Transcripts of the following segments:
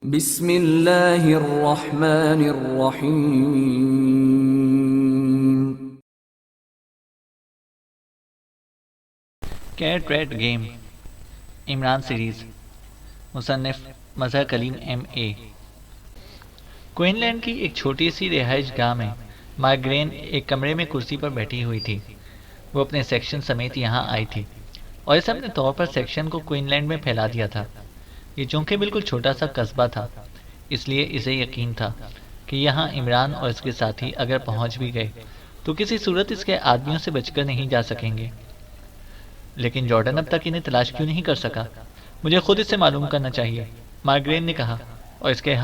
بسم اللہ الرحمن الرحیم۔ Cat rat game Imran series, مصنف Mazhar Kaleem M A. Queen Land کی ایک چھوٹی سی رہائش گاہ میں مارگرین ایک کمرے میں کرسی پر بیٹھی ہوئی تھی۔ وہ اپنے سیکشن سمیت یہاں آئی تھی اور اسے اپنے طور پر سیکشن کو کوئن لینڈ میں پھیلا دیا تھا۔ یہ چونکہ بالکل چھوٹا سا قصبہ تھا، اس لیے اسے یقین تھا کہ یہاں عمران اور اس کے ساتھی اگر پہنچ بھی گئے تو کسی صورت اس کے آدمیوں سے بچ کر نہیں جا سکیں گے۔ لیکن جارڈن اب تک انہیں تلاش کیوں نہیں کر سکا؟ مجھے خود اس سے معلوم کرنا چاہیے، مارگرین نے کہا، اور اس نے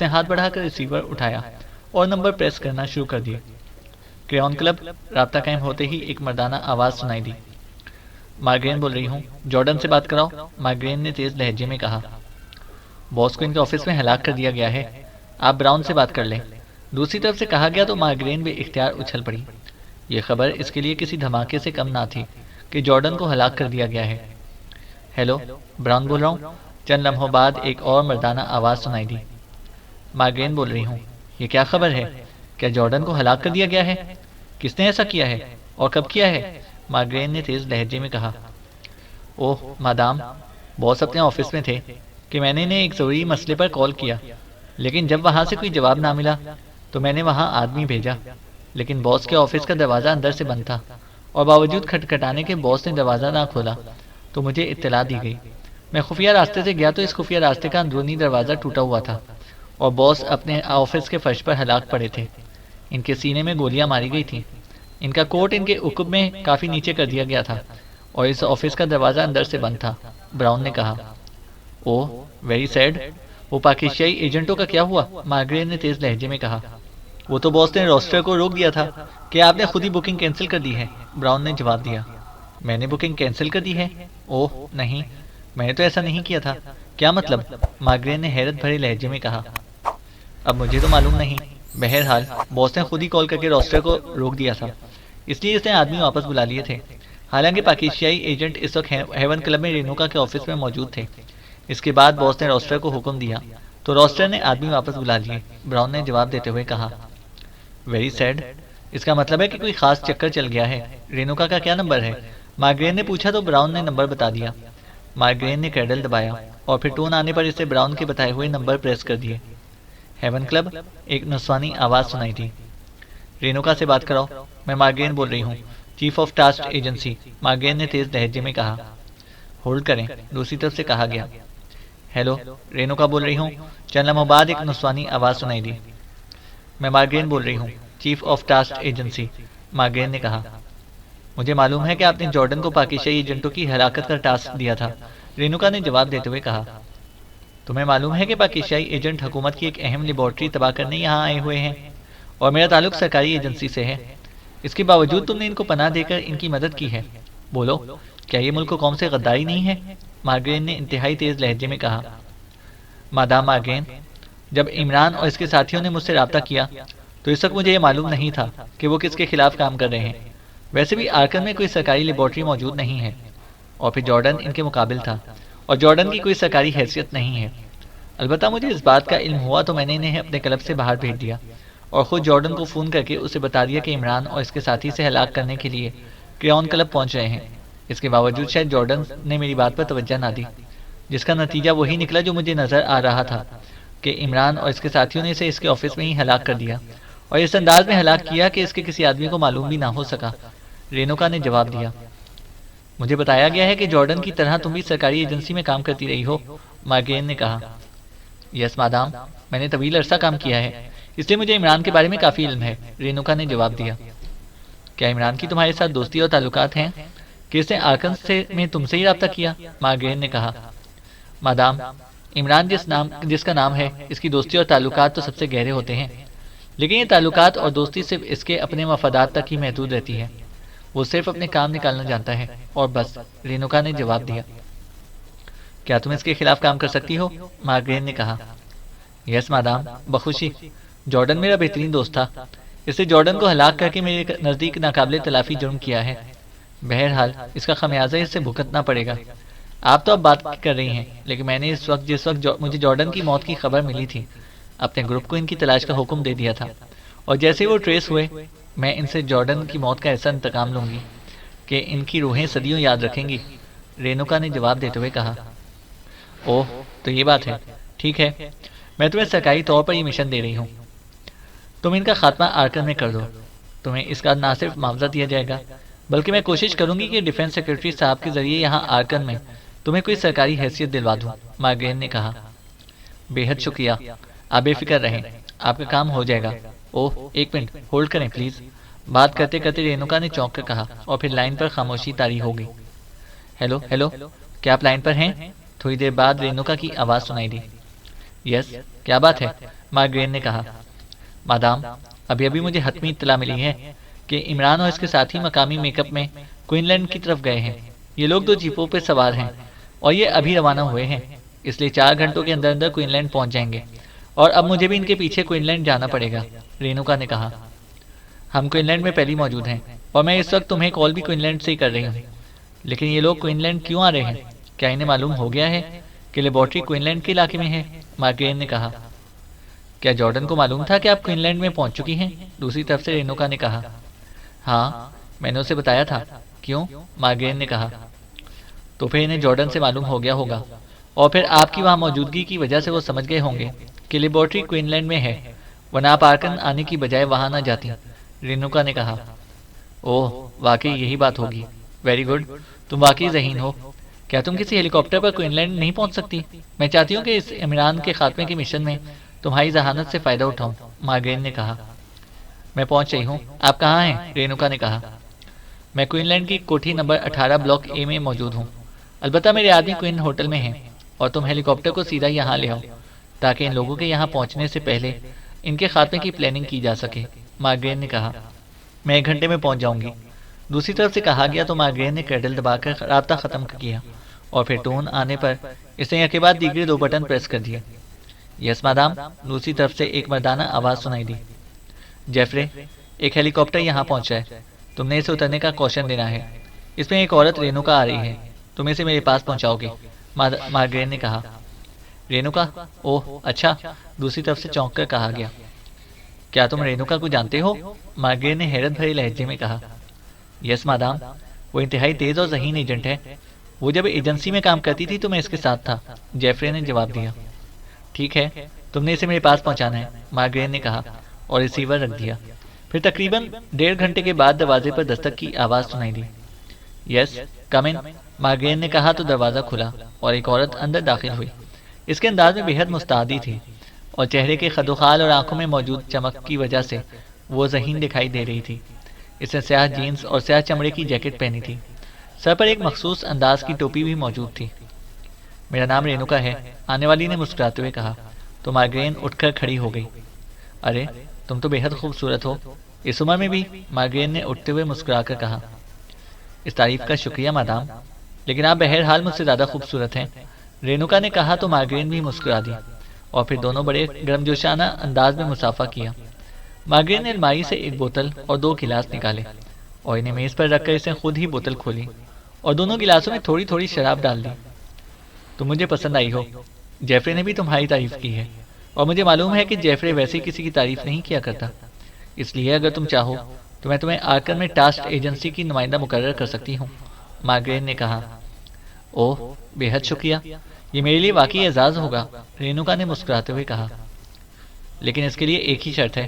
ہاتھ بڑھا کر ریسیور اٹھایا اور نمبر پریس کرنا شروع کر دیے۔ کریون کلب، رابطہ قائم ہوتے ہی ایک مردانہ آواز سنائی دی۔ مارگرین بول رہی ہوں، جارڈن سے بات کراؤ، مارگرین نے تیز لہجے میں کہا۔ باس کو ان کے آفس میں ہلاک کر دیا گیا ہے، آپ براؤن سے بات کر لیں، دوسری طرف سے کہا گیا تو مارگرین بے اختیار اچھل پڑی۔ یہ خبر اس کے لیے کسی دھماکے سے کم نہ تھی کہ جارڈن کو ہلاک کر دیا گیا ہے۔ ہیلو، براؤن بول رہا ہوں، چند لمحوں بعد ایک اور مردانہ آواز سنائی دی۔ مارگرین بول رہی ہوں، یہ کیا خبر ہے؟ کیا جارڈن کو ہلاک کر دیا گیا ہے؟ کس نے ایسا کیا ہے اور کب کیا ہے؟ مارگرین نے تیز لہجے میں کہا۔ اوہ مادام، باس اپنے آفس میں تھے کہ میں نے انہیں ایک ضروری مسئلے پر کال کیا، لیکن جب وہاں سے کوئی جواب نہ ملا تو میں نے وہاں آدمی بھیجا، لیکن باس کے آفس کا دروازہ اندر سے بند تھا اور باوجود کھٹکھٹانے کے باس نے دروازہ نہ کھولا تو مجھے اطلاع دی گئی۔ میں خفیہ راستے سے گیا تو اس خفیہ راستے کا اندرونی دروازہ ٹوٹا ہوا تھا اور باس اپنے آفس کے فرش پر ہلاک پڑے تھے۔ ان کے سینے میں گولیاں ماری گئی تھیں، ان کا کوٹ ان کے عقب میں کافی نیچے کر دیا گیا تھا اور اس آفس کا دروازہ اندر سے بند تھا، براؤن نے کہا۔ اوہ ویری سیڈ، وہ پاکستانی ایجنٹوں کا کیا ہوا؟ مارگرین نے تیز لہجے میں کہا۔ وہ تو باس نے روسٹر کو روک دیا تھا کہ آپ نے خود ہی بکنگ کینسل کر دی ہے، براؤن نے جواب دیا۔ میں نے بکنگ کینسل کر دی ہے؟ اوہ نہیں، میں نے تو ایسا نہیں کیا تھا۔ کیا مطلب؟ مارگرین نے حیرت بھرے لہجے میں کہا۔ اب مجھے تو معلوم نہیں، بہرحال باس نے خود ہی کال کر کے روسٹر کو روک دیا تھا، اس لیے اس نے آدمی واپس بلا لیے تھے۔ حالانکہ پاکستانی ایجنٹ اس وقت ہیون کلب میں رینوکا کے آفس میں موجود تھے۔ اس کے بعد باس نے روسٹر کو حکم دیا تو روسٹر نے آدمی واپس بلا لیے، براؤن نے جواب دیتے ہوئے کہا۔ ویری سیڈ، اس کا مطلب ہے کہ کوئی خاص چکر چل گیا ہے۔ رینوکا کا کیا نمبر ہے؟ مارگرین نے پوچھا تو براؤن نے نمبر بتا دیا۔ مارگرین نے کیڈل دبایا اور پھر ٹون آنے پر اسے براؤن کے بتائے ہوئے نمبر پریس کر دیے۔ ہیون کلب، ایک نسوانی آواز سنائی تھی۔ رینوکا سے بات کراؤ، میں مارگرین بول رہی ہوں، چیف آف ٹاسک ایجنسی، مارگرین نے تیز لہجے میں کہا۔ ہولڈ کریں، دوسری طرف سے کہا گیا۔ ہیلو، رینوکا بول رہی ہوں، چند لمحوں بعد ایک نسوانی آواز سنائی دی۔ میں مارگرین بول رہی ہوں، چیف آف ٹاسک ایجنسی، مارگرین نے کہا۔ مجھے معلوم ہے کہ آپ نے جارڈن کو پاکستانی ایجنٹوں کی ہلاکت کا ٹاسک دیا تھا، رینوکا نے جواب دیتے ہوئے کہا۔ تمہیں معلوم ہے کہ پاکستانی ایجنٹ حکومت کی ایک اہم لیبارٹری تباہ کرنے یہاں آئے ہوئے ہیں اور میرا تعلق سرکاری ایجنسی سے ہے، اس کے باوجود تم نے ان کو پناہ دے کر ان کی مدد کی ہے۔ بولو، کیا یہ ملک و قوم سے غداری نہیں ہے؟ مارگرین نے انتہائی تیز لہجے میں کہا۔ مادام مارگرین، جب عمران اور اس کے ساتھیوں نے مجھ سے رابطہ کیا تو اس وقت مجھے یہ معلوم نہیں تھا کہ وہ کس کے خلاف کام کر رہے ہیں۔ ویسے بھی آرکن میں کوئی سرکاری لیبارٹری موجود نہیں ہے، اور پھر جارڈن ان کے مقابل تھا اور جارڈن کی کوئی سرکاری حیثیت نہیں ہے۔ البتہ مجھے اس بات کا علم ہوا تو میں نے انہیں اپنے کلب سے باہر بھیج دیا اور خود جارڈن کو فون کر کے اسے بتا دیا کہ عمران اور اس کے ساتھی سے ہلاک کرنے کے لیے کریون کلب پہنچ رہے ہیں۔ اس کے باوجود شاید جارڈن نے میری بات پر توجہ نہ دی، جس کا نتیجہ وہی نکلا جو مجھے نظر آ رہا تھا کہ عمران اور اس کے ساتھیوں نے اسے اس کے آفس میں ہی ہلاک کر دیا اور اس انداز میں ہلاک کیا کہ اس کے کسی آدمی کو معلوم بھی نہ ہو سکا، رینوکا نے جواب دیا۔ مجھے بتایا گیا ہے کہ جارڈن کی طرح تم بھی سرکاری ایجنسی میں کام کرتی رہی ہو، مارگرین نے کہا۔ یس مادام، میں نے طویل عرصہ کام کیا ہے، اس لیے مجھے عمران کے بارے میں کافی علم ہے، رینوکا نے جواب دیا۔ کیا عمران کی تمہارے ساتھ دوستی اور تعلقات ہیں کہ اس نے آرکن میں تم سے ہی رابطہ کیا؟ مارگرین نے کہا۔ مادام، عمران جس کا نام ہے، اس کی دوستی اور تعلقات تو سب سے گہرے ہوتے ہیں، لیکن یہ تعلقات اور دوستی صرف اس کے اپنے مفادات تک ہی محدود رہتی ہے، وہ صرف اپنے کام نکالنا جانتا ہے اور بس، رینوکا نے جواب دیا۔ کیا تم اس کے خلاف کام کر سکتی ہو؟ مارگرین نے کہا۔ یس مادام، بخوشی، جارڈن میرا بہترین دوست تھا، اس نے جارڈن کو ہلاک کر کے میرے نزدیک ناقابل تلافی جرم کیا ہے، بہرحال اس کا خمیازہ اس سے بھگتنا پڑے گا۔ آپ تو اب بات کر رہی ہیں، لیکن میں نے جس وقت مجھے جارڈن کی موت کی خبر ملی تھی، اپنے گروپ کو ان کی تلاش کا حکم دے دیا تھا، اور جیسے وہ ٹریس ہوئے، میں ان سے جارڈن کی موت کا ایسا انتقام لوں گی کہ ان کی روحیں صدیوں یاد رکھیں گی، رینوکا نے جواب دیتے ہوئے کہا۔ اوہ، تو یہ بات ہے، ٹھیک ہے، میں تمہیں سرکاری طور پر یہ مشن دے رہی ہوں، تم ان کا خاتمہ آرکن میں کر دو۔ تمہیں اس کا نہ صرف معاوضہ دیا جائے گا، بلکہ میں کوشش کروں گی کہ ڈیفنس سیکرٹری صاحب کے ذریعے یہاں آرکن میں تمہیں کوئی سرکاری حیثیت دلوا دوں، مارگرین نے کہا۔ بے حد شکریہ، آپ بے فکر رہیں، آپ کا کام ہو جائے گا۔ اوہ، ایک منٹ ہولڈ کریں پلیز، بات کرتے کرتے رینوکا نے چونک کر کہا، اور پھر لائن پر خاموشی طاری ہو گئی۔ ہیلو ہیلو، کیا آپ لائن پر ہیں؟ تھوڑی دیر بعد رینوکا کی آواز سنائی دی۔ یس، کیا بات ہے؟ مارگرین نے کہا۔ مادام، ابھی مجھے حتمی اطلاع ملی ہے کہ عمران اور اس کے ساتھی مقامی میک اپ میں کوئن لینڈ کی طرف گئے ہیں۔ یہ لوگ 2 جیپوں پہ سوار ہیں اور یہ ابھی روانہ ہوئے ہیں، اس لیے 4 گھنٹوں کے اندر اندر کوئن لینڈ پہنچ جائیں گے، اور اب مجھے بھی ان کے پیچھے کوئن لینڈ جانا پڑے گا، رینوکا نے کہا۔ ہم کوئن لینڈ میں پہلی موجود ہیں، اور میں اس وقت تمہیں کال بھی کوئن لینڈ سے ہی کر رہی ہوں، لیکن یہ لوگ کوئن لینڈ کیوں آ رہے ہیں؟ کیا انہیں معلوم ہو گیا ہے کہ لیبارٹری کوئن لینڈ کے علاقے میں ہے؟ مارگرین نے کہا۔ کیا جارڈن کو معلوم تھا کہ آپ کوئن لینڈ میں پہنچ چکی ہیں؟ دوسری طرف سے رینوکا نے کہا۔ ہاں، میں نے اسے بتایا تھا۔ کیوں؟ مارگرین نے کہا۔ تو پھر انہیں جارڈن سے معلوم ہو گیا ہوگا، اور پھر آپ کی وہاں موجودگی کی وجہ سے وہ سمجھ گئے ہوں گے کہ لیبارٹری کوئن لینڈ میں ہے، ورنہ آپ آرکن آنے کی بجائے وہاں نہ جاتی، رینوکا نے کہا۔ اوہ، واقعی یہی بات ہوگی، ویری گڈ، تم واقعی ذہین ہو۔ کیا تم کسی ہیلی کاپٹر پر کوئن لینڈ نہیں پہنچ سکتی؟ میں چاہتی ہوں کہ اس عمران کے خاتمے کے مشن میں تمہاری ذہانت سے فائدہ اٹھاؤں، مارگرین نے کہا۔ میں پہنچ رہی ہوں، آپ کہاں ہیں؟ رینوکا نے کہا۔ میں کوئن لینڈ کی کوٹھی نمبر 18 بلاک اے میں موجود ہوں، البتہ میرے آدمی کوئن ہوٹل میں ہیں، اور تم ہیلی کاپٹر کو سیدھا یہاں لے آؤ تاکہ ان لوگوں کے یہاں پہنچنے سے پہلے ان کے خاتمے کی پلاننگ کی جا سکے، مارگرین نے کہا۔ میں 1 گھنٹے میں پہنچ جاؤں گی، دوسری طرف سے کہا گیا تو مارگرین نے کیڈل دبا کر رابطہ ختم کیا، اور پھر ٹون آنے پر اس نے کے بعد دیگرے 2 بٹن پریس کر دیے۔ یس مادام، دوسری طرف سے ایک مردانہ آواز سنائی دی۔ جیفرے، ایک ہیلی کاپٹر یہاں پہنچا ہے، تم نے اسے اترنے کا کوشن دینا ہے، اس میں ایک عورت رینوکا آ رہی ہے، تم اسے میرے پاس پہنچاؤ گے، مارگرین نے کہا۔ رینوکا؟ اوہ اچھا، دوسری طرف سے چونک کر کہا گیا۔ کیا تم رینوکا کو جانتے ہو؟ مارگرین نے حیرت بھرے لہجے میں کہا۔ یس مادام، وہ انتہائی تیز اور ذہین ایجنٹ ہے، وہ جب ایجنسی میں کام کرتی تھی تو میں اس کے ساتھ تھا، جیفرے نے جواب دیا۔ ٹھیک ہے، تم نے اسے میرے پاس پہنچانا ہے، مارگرین نے کہا، اور ریسیور رکھ دیا۔ پھر تقریباً 1.5 گھنٹے کے بعد دروازے پر دستک کی آواز سنائی دی۔ یس، کم ان، مارگرین نے کہا تو دروازہ کھلا اور ایک عورت اندر داخل ہوئی۔ اس کے انداز میں بے حد مستعدی تھی، اور چہرے کے خد و خال اور آنکھوں میں موجود چمک کی وجہ سے وہ ذہین دکھائی دے رہی تھی۔ اس نے سیاہ جینز اور سیاہ چمڑے کی جیکٹ پہنی تھی، سر پر ایک مخصوص انداز کی ٹوپی بھی موجود تھی۔ میرا نام رینوکا ہے، آنے والی نے مسکراتے ہوئے کہا، تو مارگرین اٹھ کر کھڑی ہو گئی۔ ارے، تم تو بے حد خوبصورت ہو، اس عمر میں بھی، مارگرین نے اٹھتے ہوئے مسکرا کر کہا۔ اس تعریف کا شکریہ مادام، لیکن آپ بہرحال مجھ سے زیادہ خوبصورت ہیں، رینوکا نے کہا تو مارگرین بھی مسکرا دی، اور پھر دونوں بڑے گرمجوشانہ انداز میں مصافحہ کیا۔ مارگرین نے الماری سے ایک بوتل اور 2 گلاس نکالے، اور انہیں میز پر رکھ کر اس نے خود ہی بوتل کھولی اور دونوں گلاسوں میں تھوڑی تھوڑی شراب ڈال دی۔ تم مجھے پسند آئی ہو، جیفرے نے بھی تمہاری تعریف کی ہے، اور مجھے معلوم ہے کہ جیفرے ویسے کسی کی تعریف نہیں کیا کرتا، اس لیے اگر تم چاہو تو میں تمہیں آرکن میں ٹاسک ایجنسی کی نمائندہ مقرر کر سکتی ہوں، مارگرین نے کہا۔ اوہ، بے حد شکریہ، یہ میرے لیے واقعی اعزاز ہوگا، رینوکا نے مسکراتے ہوئے کہا۔ لیکن اس کے لیے ایک ہی شرط ہے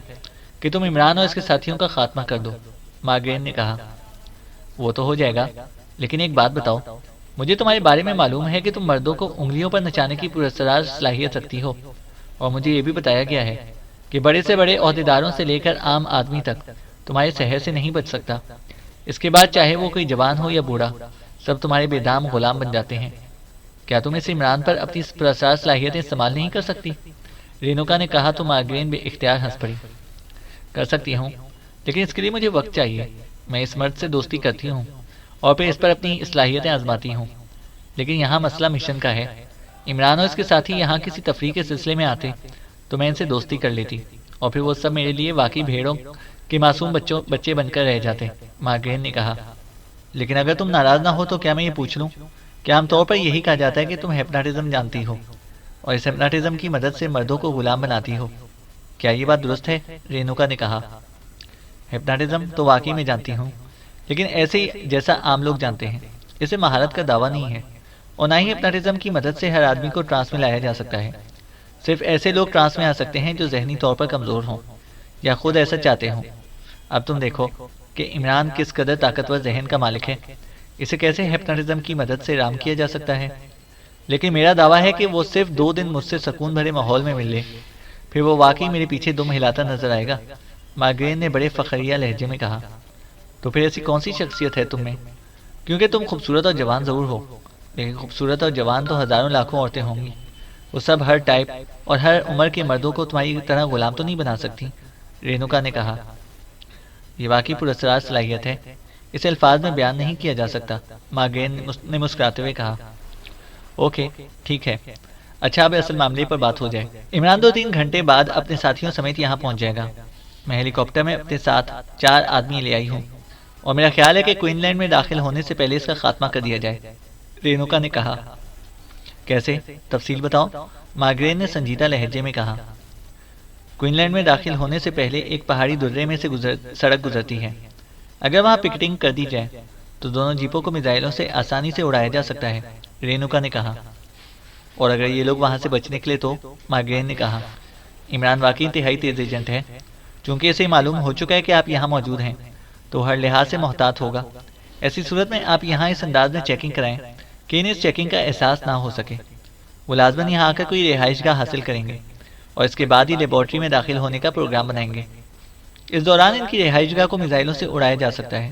کہ تم عمران اور اس کے ساتھیوں کا خاتمہ کر دو، مارگرین نے کہا۔ وہ تو ہو جائے گا، لیکن ایک بات بتاؤ، مجھے تمہارے بارے میں معلوم ہے کہ تم مردوں کو انگلیوں پر نچانے کی پراسرار صلاحیت رکھتی ہو، اور مجھے یہ بھی بتایا گیا ہے کہ بڑے سے بڑے عہدیداروں سے لے کر عام آدمی تک تمہارے سحر سے نہیں بچ سکتا، اس کے بعد چاہے وہ کوئی جوان ہو یا بوڑھا، سب تمہارے بے دام غلام بن جاتے ہیں۔ کیا تم اس عمران پر اپنی پراسرار صلاحیتیں استعمال نہیں کر سکتی؟ رینوکا نے کہا تو مارگرین بے اختیار ہنس پڑی۔ کر سکتی ہوں، لیکن اس کے لیے مجھے وقت چاہیے، میں اس مرد سے دوستی کرتی ہوں اور پھر اس پر اپنی صلاحیتیں آزماتی ہوں، لیکن یہاں مسئلہ مشن کا ہے۔ عمران اور اس کے ساتھی یہاں کسی تفریح کے سلسلے میں آتے تو میں ان سے دوستی کر لیتی، اور پھر وہ سب میرے لیے واقعی بھیڑوں کے معصوم بچے بن کر رہ جاتے، مارگرین نے کہا۔ لیکن اگر تم ناراض نہ ہو تو کیا میں یہ پوچھ لوں کہ عام طور پر یہی کہا جاتا ہے کہ تم ہپناٹزم جانتی ہو اور اس ہپناٹزم کی مدد سے مردوں کو غلام بناتی ہو، کیا یہ بات درست ہے؟ رینوکا نے کہا۔ ہپناٹزم تو واقعی میں جانتی ہوں، لیکن ایسے ہی جیسا عام لوگ جانتے ہیں، اسے مہارت کا دعویٰ نہیں ہے، اور نہ ہی ہپناٹزم کی مدد سے ہر آدمی کو ٹرانس میں لایا جا سکتا ہے۔ صرف ایسے لوگ ٹرانس میں آ سکتے ہیں جو ذہنی طور پر کمزور ہوں یا خود ایسا چاہتے ہوں۔ اب تم دیکھو کہ عمران کس قدر طاقتور ذہن کا مالک ہے، اسے کیسے ہپناٹزم کی مدد سے رام کیا جا سکتا ہے۔ لیکن میرا دعویٰ ہے کہ وہ صرف 2 دن مجھ سے سکون بھرے ماحول میں مل لے، پھر وہ واقعی میرے پیچھے دم ہلاتا نظر آئے گا، مارگرین نے بڑے فخریہ لہجے میں کہا۔ تو پھر ایسی کون سی شخصیت ہے تم میں؟ کیونکہ تم خوبصورت اور جوان ضرور ہو، لیکن خوبصورت اور جوان تو ہزاروں لاکھوں عورتیں ہوں گی، وہ سب ہر ٹائپ اور ہر عمر کے مردوں کو تمہاری طرح غلام تو نہیں بنا سکتی، رینوکا نے کہا۔ یہ واقعی پراسرار صلاحیت ہے، اسے الفاظ میں بیان نہیں کیا جا سکتا، مارگرین نے مسکراتے ہوئے کہا۔ اوکے ٹھیک ہے، اچھا اب اصل معاملے پر بات ہو جائے۔ عمران 2-3 گھنٹے بعد اپنے ساتھیوں سمیت یہاں پہنچ جائے گا۔ میں ہیلی کاپٹر میں اپنے ساتھ 4 آدمی لے آئی ہوں، اور میرا خیال ہے کہ کوئن لینڈ میں داخل ہونے سے پہلے اس کا خاتمہ کر دیا جائے، رینوکا نے کہا۔ کیسے؟ تفصیل بتاؤ، مارگرین نے سنجیدہ لہجے میں کہا۔ کوئن لینڈ میں داخل ہونے سے پہلے ایک پہاڑی درے میں سے سڑک گزرتی ہے، اگر وہاں پکٹنگ کر دی جائے تو دونوں جیپوں کو میزائلوں سے آسانی سے اڑایا جا سکتا ہے، رینوکا نے کہا۔ اور اگر یہ لوگ وہاں سے بچ نکلے تو؟ مارگرین نے کہا۔ عمران واقعی انتہائی تیز ایجنٹ ہے، چونکہ اسے معلوم ہو چکا ہے کہ آپ یہاں موجود ہیں تو ہر لحاظ سے محتاط ہوگا۔ ایسی صورت میں آپ یہاں اس انداز میں چیکنگ کرائیں کہ انہیں اس چیکنگ کا احساس نہ ہو سکے۔ وہ لازماً یہاں آ کر کوئی رہائش گاہ حاصل کریں گے اور اس کے بعد ہی لیبارٹری میں داخل ہونے کا پروگرام بنائیں گے۔ اس دوران ان کی رہائش گاہ کو میزائلوں سے اڑایا جا سکتا ہے،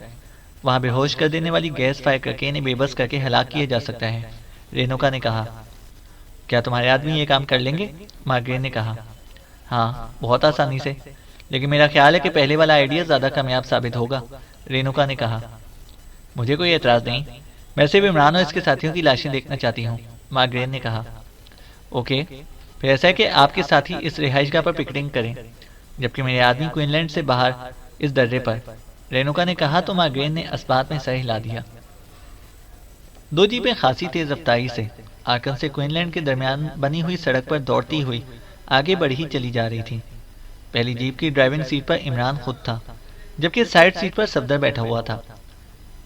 وہاں بے ہوش کر دینے والی گیس فائر کر کے انہیں بے بس کر کے ہلاک کیا جا سکتا ہے، رینوکا نے کہا۔ کیا تمہارے آدمی یہ کام کر لیں گے؟ مارگرین نے کہا۔ ہاں بہت آسانی سے، لیکن میرا خیال ہے کہ پہلے والا آئیڈیا زیادہ کامیاب ثابت ہوگا، رینوکا نے کہا۔ مجھے کوئی اعتراض نہیں، میں صرف عمران اور اس کے ساتھیوں کی لاشیں دیکھنا چاہتی ہوں، مارگرین نے کہا۔ اوکے، پھر ایسا ہے کہ آپ کے ساتھی اس رہائش گاہ پر پکٹنگ کریں، جبکہ میرے آدمی کوئن لینڈ سے باہر اس درے پر، رینوکا نے کہا تو مارگرین نے اسبات میں سر ہلا دیا۔ 2 جیپیں خاصی تیز رفتاری سے آرکن سے کوئن لینڈ کے درمیان بنی ہوئی سڑک پر دوڑتی ہوئی آگے بڑھی چلی جا رہی تھی۔ پہلی جیپ کی ڈرائیونگ سیٹ پر عمران خود تھا، جبکہ سائیڈ سیٹ پر صفدر بیٹھا ہوا تھا۔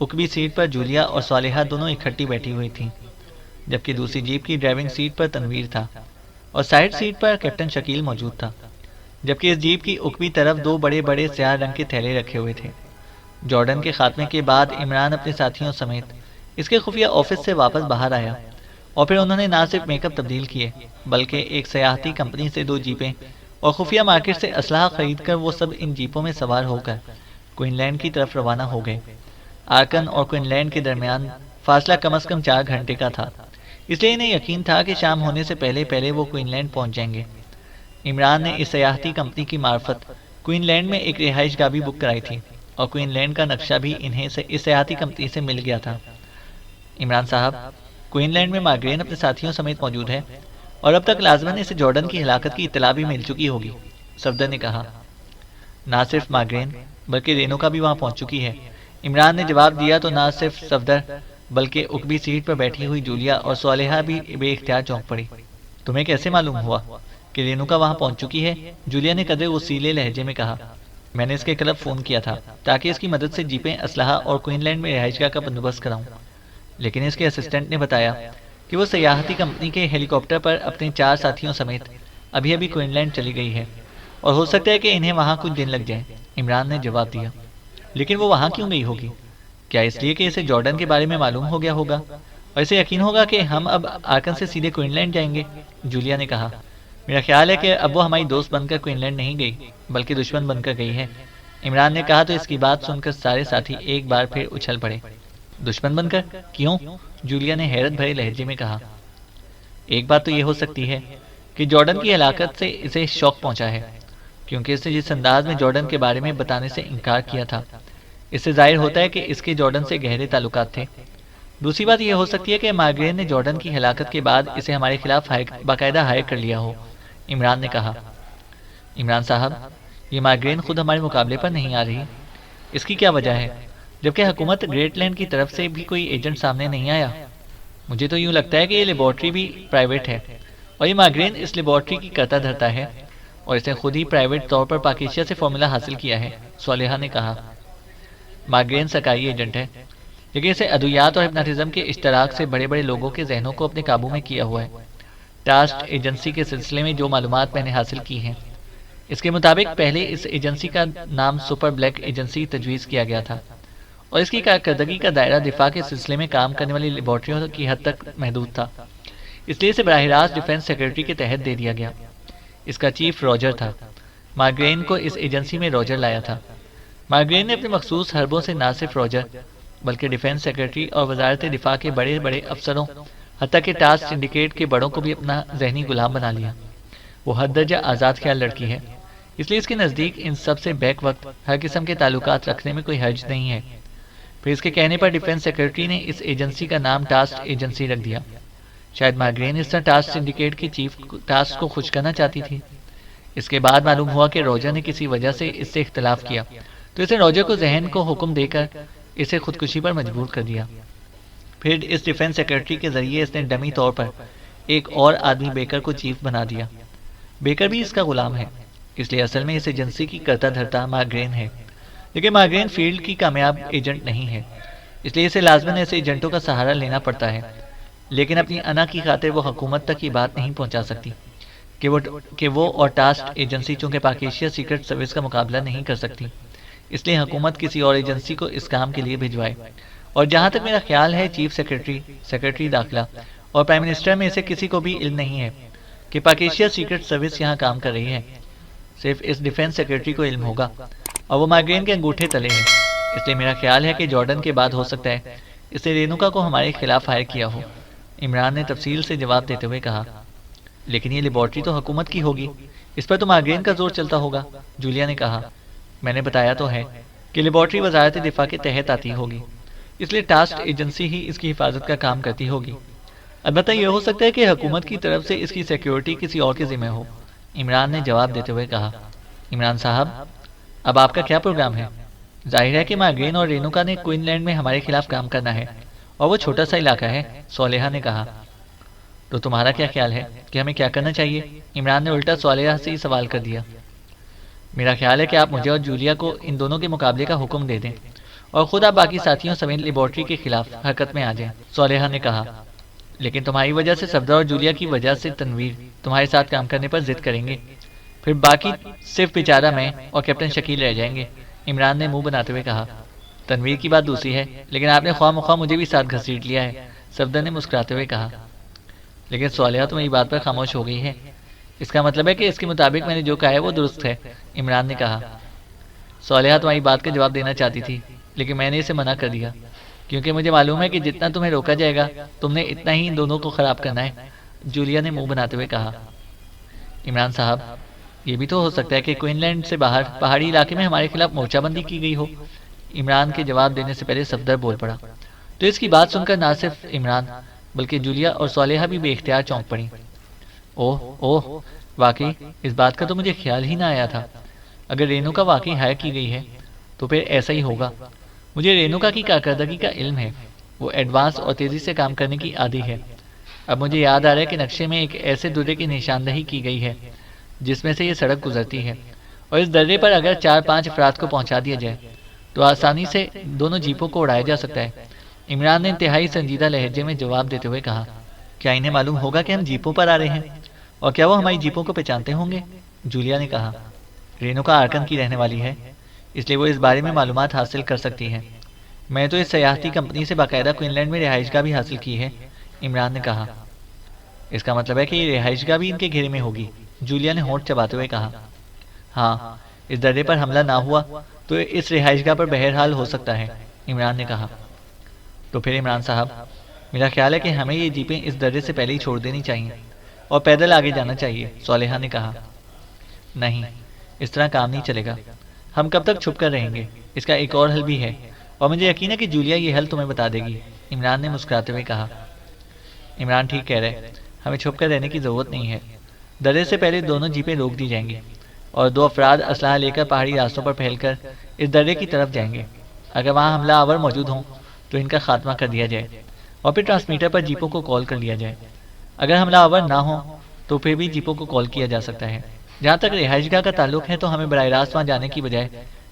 اکبی سیٹ پر جولیا اور صالحہ دونوں اکٹھی بیٹھی ہوئی تھیں، جبکہ دوسری جیپ کی ڈرائیونگ سیٹ پر تنویر تھا اور سائیڈ سیٹ پر کیپٹن شکیل موجود تھا، جبکہ اس جیپ کی اکبی طرف 2 بڑے بڑے سیاہ رنگ کے تھیلے رکھے ہوئے تھے۔ جارڈن کے خاتمے کے بعد عمران اپنے ساتھیوں سمیت اس کے خفیہ آفس سے واپس باہر آیا، اور پھر انہوں نے نہ صرف میک اپ تبدیل کیے بلکہ ایک سیاحتی کمپنی سے 2 جیپیں اور خفیہ مارکیٹ سے اسلحہ خرید کر وہ سب ان جیپوں میں سوار ہو کر کوئن لینڈ کی طرف روانہ ہو گئے۔ آرکن اور کوئن لینڈ کے درمیان فاصلہ کم از کم 4 گھنٹے کا تھا، اس لیے انہیں یقین تھا کہ شام ہونے سے پہلے وہ کوئن لینڈ پہنچ جائیں گے۔ عمران نے اس سیاحتی کمپنی کی معرفت کوئن لینڈ میں ایک رہائش گاہ بھی بک کرائی تھی، اور کوئن لینڈ کا نقشہ بھی انہیں اس سیاحتی کمپنی سے مل گیا تھا۔ عمران صاحب، کوئن لینڈ میں مارگرین اپنے ساتھیوں سمیت موجود ہے، اور اب تک لازماً اسے جارڈن کی ہلاکت کی اطلاع بھی مل چکی ہوگی، صفدر نے کہا۔ نہ صرف مارگرین بلکہ رینوکا بھی وہاں پہنچ چکی ہے، عمران نے جواب دیا تو نہ صرف صفدر بلکہ اکبی سیٹ پر بیٹھی ہوئی جولیا اور صالحہ بھی بے اختیار چونک پڑی۔ تمہیں کیسے معلوم ہوا کہ رینوکا وہاں پہنچ چکی ہے؟ جولیا نے قدرے وسیلے لہجے میں کہا۔ میں نے اس کے کلب فون کیا تھا تاکہ اس کی مدد سے جیپیں، اسلحہ اور کوئن لینڈ میں رہائش گاہ کا بندوبست کراؤں، لیکن اس کے اسسٹنٹ نے بتایا کہ وہ سیاحتی کمپنی کے ہیلی کاپٹر پر اپنے 4 ساتھیوں سمیت ابھی کوئن لینڈ چلی گئی ہے، اور ہو سکتا ہے کہ انہیں وہاں کچھ دن لگ جائیں، عمران نے جواب دیا۔ لیکن وہ وہاں کیوں گئی ہوگی؟ کیا اس لیے کہ اسے جارڈن کے بارے میں معلوم ہو گیا ہوگا اور اسے یقین ہوگا کہ ہم اب آرکن سے سیدھے کوئن لینڈ جائیں گے؟ جولیا نے کہا۔ میرا خیال ہے کہ اب وہ ہماری دوست بن کر کوئن لینڈ نہیں گئی بلکہ دشمن بن کر گئی ہے، عمران نے کہا تو اس کی بات سن کر سارے ساتھی ایک بار پھر اچھل پڑے۔ دشمن بن کر؟ کیوں؟ جولیا نے حیرت بھرے لہجے میں کہا۔ ایک بات تو یہ ہو سکتی ہے کہ جارڈن کی ہلاکت سے اسے شوق پہنچا ہے، کیونکہ اس نے جس انداز میں جارڈن کے بارے میں بتانے سے انکار کیا تھا، اس سے ظاہر ہوتا ہے کہ اس کے جارڈن سے گہرے تعلقات تھے۔ دوسری بات یہ ہو سکتی ہے کہ مارگرین نے جارڈن کی ہلاکت کے بعد اسے ہمارے خلاف باقاعدہ ہائر کر لیا ہو، عمران نے کہا۔ عمران صاحب، یہ مارگرین خود ہمارے مقابلے پر نہیں آ رہی، اس کی کیا وجہ ہے؟ جبکہ حکومت گریٹ لینڈ کی طرف سے بھی کوئی ایجنٹ سامنے نہیں آیا، مجھے تو یوں لگتا ہے کہ یہ لیبارٹری بھی پرائیویٹ ہے اور یہ مائگرین اس لیبارٹری کی کرتا دھرتا ہے اور اس نے خود ہی پرائیویٹ طور پر پاکیشیا سے فارمولا حاصل کیا ہے، صالحہ نے کہا۔ مائگرین سرکاری ایجنٹ ہے، لیکن اسے ادویات اور ہپناٹزم کے اشتراک سے بڑے بڑے لوگوں کے ذہنوں کو اپنے قابو میں کیا ہوا ہے۔ ٹاسٹ ایجنسی کے سلسلے میں جو معلومات میں نے حاصل کی ہیں، اس کے مطابق پہلے اس ایجنسی کا نام سپر بلیک ایجنسی تجویز کیا گیا تھا اور اس کی کارکردگی کا دائرہ دفاع کے سلسلے میں کام کرنے والی لیبارٹریوں کی حد تک محدود تھا، اس لیے اسے براہ راست ڈیفنس سیکرٹری کے تحت دے دیا گیا۔ اس کا چیف راجر تھا۔ مائگرین کو اس ایجنسی میں راجر لایا تھا۔ مائگرین نے اپنے مخصوص حربوں سے نہ صرف راجر بلکہ ڈیفنس سیکرٹری اور وزارت دفاع کے بڑے بڑے افسروں حتیٰ کہ ٹاسک سنڈیکیٹ کے بڑوں کو بھی اپنا ذہنی غلام بنا لیا۔ وہ حد درجہ آزاد خیال لڑکی ہے، اس لیے اس کے نزدیک ان سب سے بیک وقت ہر قسم کے تعلقات رکھنے میں کوئی حرج نہیں ہے۔ پھر اس کے کہنے پر ڈیفنس سیکرٹری نے اس ایجنسی کا نام ٹاسک ایجنسی رکھ دیا۔ شاید مائگرین اس طرح ٹاسک سنڈیکیٹ کی چیف ٹاسک کو خوش کرنا چاہتی تھی۔ اس کے بعد معلوم ہوا کہ روجر نے کسی وجہ سے اس سے اختلاف کیا تو اس نے روجر کو ذہن کو حکم دے کر اسے خودکشی پر مجبور کر دیا۔ پھر اس ڈیفنس سیکرٹری کے ذریعے اس نے ڈمی طور پر ایک اور آدمی بیکر کو چیف بنا دیا۔ بیکر بھی اس کا غلام ہے، اس لیے اصل میں اس ایجنسی کی کرتا دھرتا مائگرین ہے، لیکن مائگرین فیلڈ کی کامیاب ایجنٹ نہیں ہے، اس لیے اسے لازماً ایسے ایجنٹوں کا سہارا لینا پڑتا ہے، لیکن اپنی انا کی خاطر وہ حکومت تک یہ بات نہیں پہنچا سکتی کہ وہ اور ٹاسک ایجنسی چونکہ پاکیشیا سیکرٹ سروس کا مقابلہ نہیں کر سکتی، اس لیے حکومت کسی اور ایجنسی کو اس کام کے لیے بھجوائے۔ اور جہاں تک میرا خیال ہے چیف سیکرٹری، سیکرٹری داخلہ اور پرائم منسٹر میں سے کسی کو بھی علم نہیں ہے کہ پاکیشیا سیکرٹ سروس یہاں کام کر رہی ہے، صرف اس ڈیفنس سیکرٹری کو علم ہوگا اور وہ مائگرین کے انگوٹھے تلے ہیں۔ اس لیے میرا خیال ہے کہ جارڈن کے بعد ہو سکتا ہے اس نے رینوکا کو ہمارے خلاف ہائر کیا ہو۔ عمران نے تفصیل سے جواب دیتے ہوئے کہا، لیکن یہ لیبارٹری تو حکومت کی ہوگی، اس پر تو مائگرین کا زور چلتا ہوگا، جولیا نے کہا۔ میں نے بتایا تو ہے کہ لیبارٹری وزارت دفاع کے تحت آتی ہوگی، اس لیے ٹاسک ایجنسی ہی اس کی حفاظت کا کام کرتی ہوگی۔ البتہ یہ ہو سکتا ہے کہ حکومت کی طرف سے اس کی سیکیورٹی کسی اور کے ذمہ ہو، عمران نے جواب دیتے ہوئے کہا۔ عمران صاحب، اب آپ کا کیا پروگرام ہے؟ ظاہر ہے کہ مائگرین اور رینوکا نے کوئن لینڈ میں ہمارے خلاف کام کرنا ہے اور وہ چھوٹا سا علاقہ ہے، صالحہ نے کہا۔ تو تمہارا کیا خیال ہے کہ ہمیں کیا کرنا چاہیے؟ عمران نے الٹا صالحہ سے ہی سوال کر دیا۔ میرا خیال ہے کہ آپ مجھے اور جولیا کو ان دونوں کے مقابلے کا حکم دے دیں اور خود آپ باقی ساتھیوں سمیت لیبارٹری کے خلاف حرکت میں آ جائیں، صالحہ نے کہا۔ لیکن تمہاری وجہ سے صفدر اور جولیا کی وجہ سے تنویر تمہارے ساتھ کام کرنے پر ضد کریں گے، پھر باقی صرف بیچارہ میں اور کیپٹن شکیل رہ جائیں گے، عمران نے منہ بناتے ہوئے کہا۔ تنویر کی بات دوسری ہے، لیکن آپ نے خواہ مخواہ مجھے بھی ساتھ گھسیٹ لیا ہے، صفدر نے مسکراتے ہوئے کہا۔ لیکن صالحہ تمہاری بات پر خاموش ہو گئی ہے، اس کا مطلب ہے کہ اس کے مطابق میں نے جو کہا ہے وہ درست ہے، عمران نے کہا۔ صالحہ تمہاری بات کا جواب دینا چاہتی تھی، لیکن میں نے اسے منع کر دیا کیونکہ مجھے معلوم ہے کہ جتنا تمہیں روکا جائے گا تم نے اتنا ہی ان دونوں کو خراب کرنا ہے، جولیا نے منہ بناتے ہوئے کہا۔ عمران صاحب، یہ بھی تو ہو سکتا ہے کہ کوئن لینڈ سے باہر پہاڑی علاقے میں ہمارے خلاف مورچہ بندی کی گئی ہو، عمران کے جواب دینے سے پہلے صفدر بول پڑا۔ تو اس کی بات سن کر نہ صرف عمران بلکہ جولیا اور صالحہ بھی بے اختیار چونک پڑی۔ اوہ اوہ، واقعی اس بات کا تو مجھے خیال ہی نہ آیا تھا۔ اگر رینوکا واقعی ہائر کی گئی ہے تو پھر ایسا ہی ہوگا۔ مجھے رینوکا کی کارکردگی کا علم ہے، وہ ایڈوانس اور تیزی سے کام کرنے کی عادی ہے۔ اب مجھے یاد آ رہا ہے کہ نقشے میں ایک ایسے درے کی نشاندہی کی گئی ہے جس میں سے یہ سڑک گزرتی ہے، اور اس درے پر اگر 4-5 افراد کو پہنچا دیا جائے تو آسانی سے دونوں جیپوں کو اڑایا جا سکتا ہے، عمران نے انتہائی سنجیدہ لہجے میں جواب دیتے ہوئے کہا۔ کیا انہیں معلوم ہوگا کہ ہم جیپوں پر آ رہے ہیں؟ اور کیا وہ ہماری جیپوں کو پہچانتے ہوں گے؟ جولیا نے کہا۔ رینوکا آرکن کی رہنے والی ہے، اس لیے وہ اس بارے میں معلومات حاصل کر سکتی ہے۔ میں تو اس سیاحتی کمپنی سے باقاعدہ کوئن لینڈ میں رہائش گاہ بھی حاصل کی ہے، عمران نے کہا۔ اس کا مطلب ہے کہ یہ رہائش گاہ بھی ان کے گھیرے میں ہوگی، جولیا نے ہونٹ چباتے ہوئے کہا۔ ہاں، اس درے پر حملہ نہ ہوا تو اس رہائش گاہ پر بہرحال ہو سکتا ہے، عمران نے کہا۔ تو پھر عمران صاحب، میرا خیال ہے کہ ہمیں یہ جیپیں اس درے سے پہلے ہی چھوڑ دینی چاہیے اور پیدل آگے جانا چاہیے، صالحہ نے کہا۔ نہیں، اس طرح کام نہیں چلے گا، ہم کب تک چھپ کر رہیں گے؟ اس کا ایک اور حل بھی ہے اور مجھے یقین ہے کہ جولیا یہ حل تمہیں بتا دے گی، عمران نے مسکراتے ہوئے کہا۔ عمران ٹھیک کہہ رہے، ہمیں چھپ کر رہنے کی ضرورت نہیں ہے۔ درے سے پہلے دونوں جیپیں روک دی جائیں گی اور 2 افراد اسلحہ لے کر پہاڑی راستوں پر پھیل کر اس درے کی طرف جائیں گے۔ اگر وہاں حملہ آور موجود ہوں تو ان کا خاتمہ کر دیا جائے اور پھر ٹرانسمیٹر پر جیپوں کو کال کر لیا جائے۔ اگر حملہ آور نہ ہو تو پھر بھی جیپوں کو کال کیا جا سکتا ہے۔ جہاں تک رہائش گاہ کا تعلق ہے تو ہمیں براہ راست وہاں جانے کی بجائے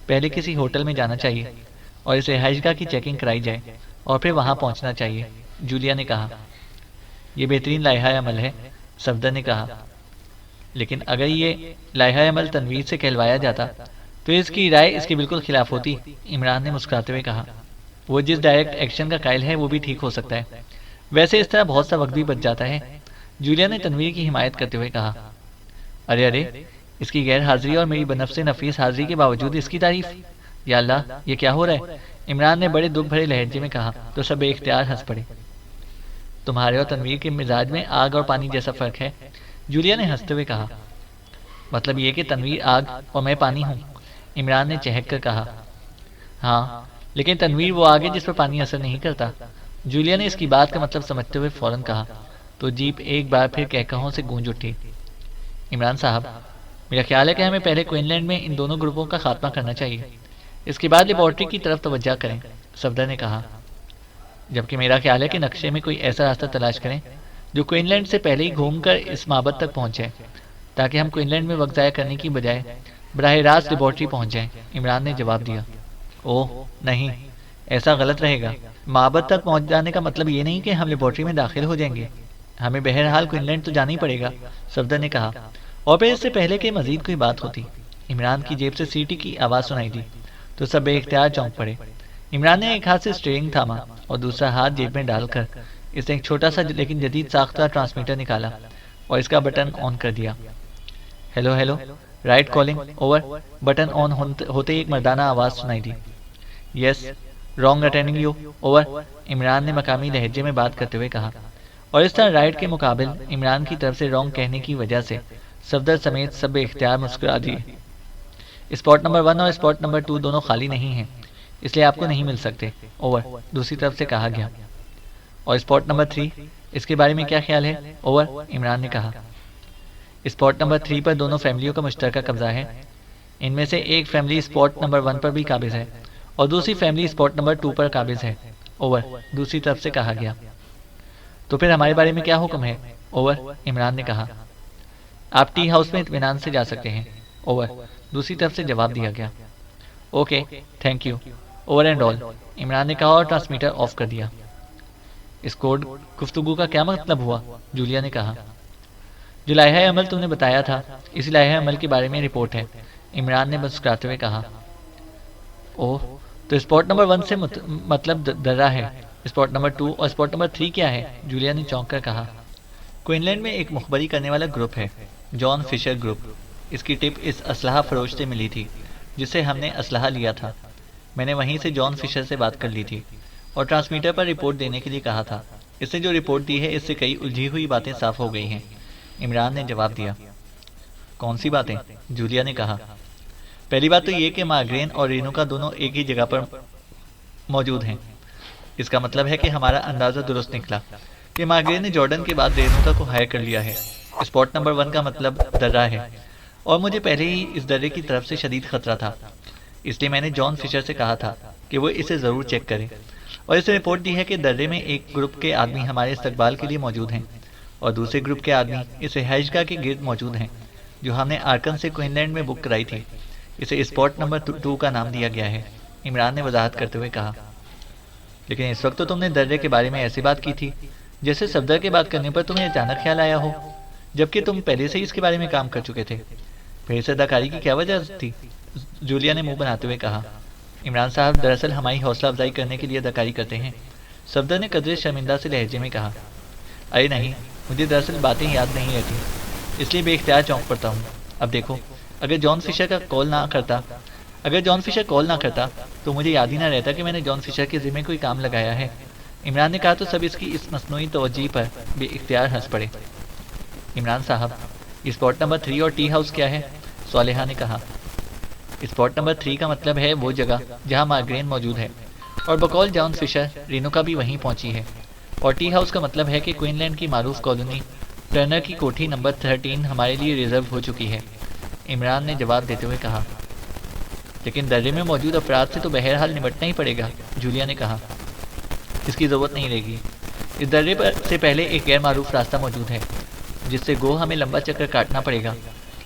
پہلے کسی ہوٹل میں جانا چاہیے اور اس رہائش گاہ کی چیکنگ کرائی جائے اور پھر وہاں پہنچنا چاہیے، جولیا نے کہا۔ یہ بہترین لائحہ عمل ہے، صفدر نے کہا، لیکن اگر یہ لائحہ عمل تنویر سے کہلوایا جاتا تو اس کی رائے اس کے بالکل خلاف ہوتی، عمران نے مسکراتے ہوئے کہا۔ وہ جس ڈائریکٹ ایکشن کا قائل ہے وہ بھی ٹھیک ہو سکتا ہے، ویسے اس طرح بہت سا وقت بھی بچ جاتا ہے، جولیا نے تنویر کی حمایت کرتے ہوئے کہا۔ ارے اس کی غیر حاضری اور میری بنفس نفیس حاضری کے باوجود اس کی تعریف، یا اللہ یہ کیا ہو رہا ہے، عمران نے بڑے دکھ بھرے لہجے میں کہا تو سب بے اختیار ہنس پڑے۔ تمہارے اور تنویر کے مزاج میں آگ اور پانی جیسا فرق ہے، جولیا نے ہنستے ہوئے کہا۔ مطلب یہ کہ تنویر آگ اور میں پانی ہوں، عمران نے چہک کر کہا۔ ہاں لیکن تنویر وہ آگ ہے جس پر پانی اثر نہیں کرتا، جولیا نے اس کی بات کا مطلب سمجھتے ہوئے فوراً کہا تو جیپ ایک بار پھر کہکہوں سے گونج اٹھی۔ عمران صاحب، میرا خیال ہے کہ ہمیں پہلے کوئن لینڈ میں ان دونوں گروپوں کا خاتمہ کرنا چاہیے، اس کے بعد لیبارٹری کی طرف توجہ کریں، صفدر نے کہا۔ جبکہ میرا خیال ہے کہ نقشے میں کوئی ایسا راستہ تلاش کریں جو کوئن لینڈ سے پہلے ہی گھوم کر اس معبد تک پہنچے، تاکہ ہم کوئن لینڈ میں وقت ضائع کرنے کی بجائے براہ راست لیبارٹری پہنچ جائیں، عمران نے جواب دیا۔ اوہ نہیں، ایسا غلط رہے گا، معبد تک پہنچ جانے کا مطلب یہ نہیں کہ ہم لیبارٹری میں داخل ہو جائیں گے، ہمیں بہرحال کوئن لینڈ تو جانا ہی پڑے گا، صفدر نے کہا۔ اور پھر اس سے پہلے کہ مزید کوئی بات ہوتی، عمران کی جیب سے سیٹی کی آواز سنائی دی تو سب بے اختیار چونک پڑے۔ عمران نے ایک ہاتھ سے اسٹیئرنگ تھاما اور دوسرا ہاتھ جیب میں ڈال کر اس نے ایک چھوٹا سا لیکن جدید ساختہ ٹرانسمیٹر نکالا اور اس کا بٹن آن کر دیا۔ Hello, right calling, over. Button on ہوتے ہی ایک مردانہ آواز سنائی دی۔ Yes, wrong attending you, over, Imran نے مقامی لہجے میں بات کرتے ہوئے کہا، اور اس طرح رائٹ کے مقابل عمران کی طرف سے رانگ کہنے کی وجہ سے صفدر سمیت سب بے اختیار مسکرا دیے۔ اسپاٹ نمبر 1 اور اسپاٹ نمبر 2 دونوں خالی نہیں ہیں، اس لیے آپ کو نہیں مل سکتے، اوور، دوسری طرف سے کہا گیا۔ اور اسپاٹ نمبر 3، اس کے بارے میں کیا خیال ہے، اوور، عمران نے کہا۔ اسپاٹ نمبر 3 پر دونوں فیملیوں کا مشترکہ قبضہ ہے، ان میں سے ایک فیملی اسپاٹ نمبر 1 پر بھی قابض ہے اور دوسری فیملی اسپاٹ نمبر 2 پر قابض ہے، اوور، دوسری طرف سے کہا گیا۔ تو پھر ہمارے بارے میں کیا حکم ہے، اوور، عمران نے کہا۔ آپ ٹی ہاؤس میں اطمینان سے جا سکتے ہیں، اوور، دوسری طرف سے جواب دیا گیا۔ Okay, thank you, over and all, Imran نے کہا اور ٹرانسمیٹر آف کر دیا۔ اس کوڈ گفتگو کا کیا مطلب ہوا، جولیا نے کہا۔ جو لائحہ عمل تم نے بتایا تھا اسی لائحہ عمل کے بارے میں رپورٹ ہے، عمران نے مسکراتے ہوئے کہا۔ اوہ، تو اسپاٹ نمبر 1 سے مطلب درہ ہے، اسپاٹ نمبر 2 اور اسپاٹ نمبر 3 کیا ہے، جولیا نے چونک کر کہا۔ کوئن لینڈ میں ایک مخبری کرنے والا گروپ ہے، جان فشر گروپ، اس کی ٹپ اس اسلحہ فروش سے ملی تھی جس سے ہم نے اسلحہ لیا تھا، میں نے وہیں سے جان فشر سے بات کر لی تھی اور ٹرانسمیٹر پر رپورٹ دینے کے لیے کہا تھا، اس نے جو رپورٹ دی ہے اس سے کئی الجھی ہوئی باتیں صاف ہو گئی ہیں، عمران نے جواب دیا۔ کون سی باتیں، جولیا نے کہا۔ پہلی بات تو یہ کہ مارگرین اور رینوکا دونوں ایک ہی جگہ پر موجود ہیں، اس کا مطلب ہے کہ ہمارا اندازہ درست نکلا کہ مارگرین نے جارڈن کے بعد رینوکا کو ہائر کر لیا ہے، اسپاٹ نمبر 1 کا مطلب درہ ہے اور مجھے پہلے ہی اس درے کی طرف سے شدید خطرہ تھا، اس لیے میں نے جان فشر سے کہا تھا کہ وہ اسے ضرور چیک کرے اور اس نے رپورٹ دی ہے کہ درے میں ایک گروپ کے آدمی ہمارے استقبال کے لیے موجود ہیں اور دوسرے گروپ کے آدمی اس رہائش گاہ کے گرد موجود ہیں جو ہم نے آرکن سے کوئن لینڈ میں بک کرائی تھی، اسے اسپاٹ نمبر 2 کا نام دیا گیا ہے، عمران نے وضاحت کرتے ہوئے کہا۔ لیکن اس وقت تو تم نے درے کے بارے میں ایسی بات کی تھی جیسے صفدر کے بات کرنے پر تمہیں اچانک خیال آیا ہو، جبکہ تم پہلے سے ہی اس کے بارے میں کام کر چکے تھے، پھر اس اداکاری کی کیا وجہ تھی، جولیا نے منہ بناتے ہوئے کہا۔ عمران صاحب دراصل ہماری حوصلہ افزائی کرنے کے لیے اداکاری کرتے ہیں، صفدر نے قدرے شرمندہ سے لہجے میں کہا۔ ارے نہیں، مجھے دراصل باتیں یاد نہیں رہتی، اس لیے بے اختیار چونک پڑتا ہوں۔ اب دیکھو، اگر جان فشر کال نہ کرتا تو مجھے یاد ہی نہ رہتا کہ میں نے جان فشر کے ذمہ کوئی کام لگایا ہے، عمران نے کہا تو سب اس کی اس مصنوعی توجہ پر بے اختیار ہنس پڑے۔ عمران صاحب، اسپاٹ نمبر 3 اور ٹی ہاؤس کیا ہے، صالحہ نے کہا۔ اسپاٹ نمبر 3 کا مطلب ہے وہ جگہ جہاں مارگرین موجود ہے اور بقول جان فشر رینوکا بھی وہیں پہنچی ہے، اور ٹی ہاؤس کا مطلب ہے کہ کوئن لینڈ کی معروف کالونی ٹرنر کی کوٹھی نمبر 13 ہمارے لیے ریزرو ہو چکی ہے، عمران نے جواب دیتے ہوئے کہا۔ لیکن درے میں موجود افراد سے تو بہرحال نمٹنا ہی پڑے گا، جولیا نے کہا۔ اس کی ضرورت نہیں رہے گی، اس درے پر سے پہلے ایک غیر معروف راستہ موجود ہے جس سے گو ہمیں لمبا چکر کاٹنا پڑے گا،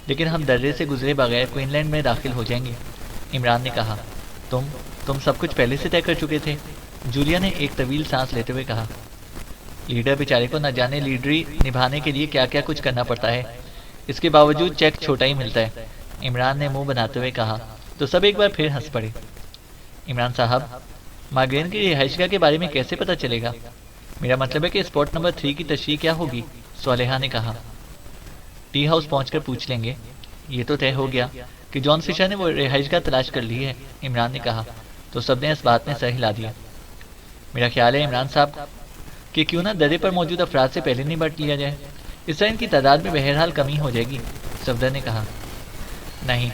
لیکن ہم درے سے گزرے بغیر کوئن لینڈ میں داخل ہو جائیں گے۔ عمران نے کہا، تم سب کچھ پہلے سے طے کر چکے تھے؟ جولیا نے ایک طویل سانس لیتے ہوئے کہا، لیڈر بیچارے کو نہ جانے لیڈری نبھانے کے لیے کیا کیا کچھ کرنا پڑتا ہے، اس کے باوجود چیک چھوٹا ہی ملتا ہے۔ عمران نے منہ بناتے ہوئے کہا تو سب ایک بار پھر ہنس پڑے۔ عمران صاحب، ماگرین کی رہائش گاہ کے بارے میں کیسے پتہ چلے گا؟ میرا مطلب ہے کہ اسپاٹ نمبر 3 کی تشریح کیا ہوگی؟ صالحہ نے کہا۔ ٹی ہاؤس پہنچ کر پوچھ لیں گے۔ یہ تو طے ہو گیا کہ جان فشر نے وہ رہائش گاہ تلاش کر لی ہے، عمران نے کہا تو سب نے اس بات میں سر ہلا دیا۔ میرا خیال ہے عمران صاحب کہ کیوں نہ درے پر موجود افراد سے پہلے نمٹ لیا جائے، اس طرح ان کی تعداد میں بہرحال کمی ہو جائے گی، صفدر نے کہا۔ نہیں،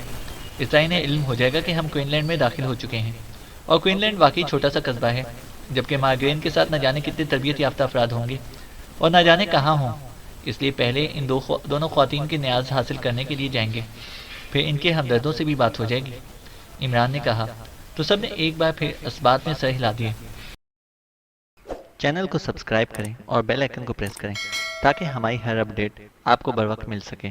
اس طرح انہیں علم ہو جائے گا کہ ہم کوئن لینڈ میں داخل ہو چکے ہیں، اور کوئن لینڈ واقعی چھوٹا سا قصبہ ہے، جبکہ ماگرین کے ساتھ نہ جانے کتنے تربیت یافتہ افراد ہوں گے اور نہ جانے کہاں ہوں۔ اس لیے پہلے ان دونوں خواتین کے نیاز حاصل کرنے کے لیے جائیں گے، پھر ان کے ہمدردوں سے بھی بات ہو جائے گی، عمران نے کہا تو سب نے ایک بار پھر اس بات میں سر ہلا دیے۔ چینل کو سبسکرائب کریں اور بیل آئیکن کو پریس کریں تاکہ ہماری ہر اپڈیٹ آپ کو بر وقت مل سکے۔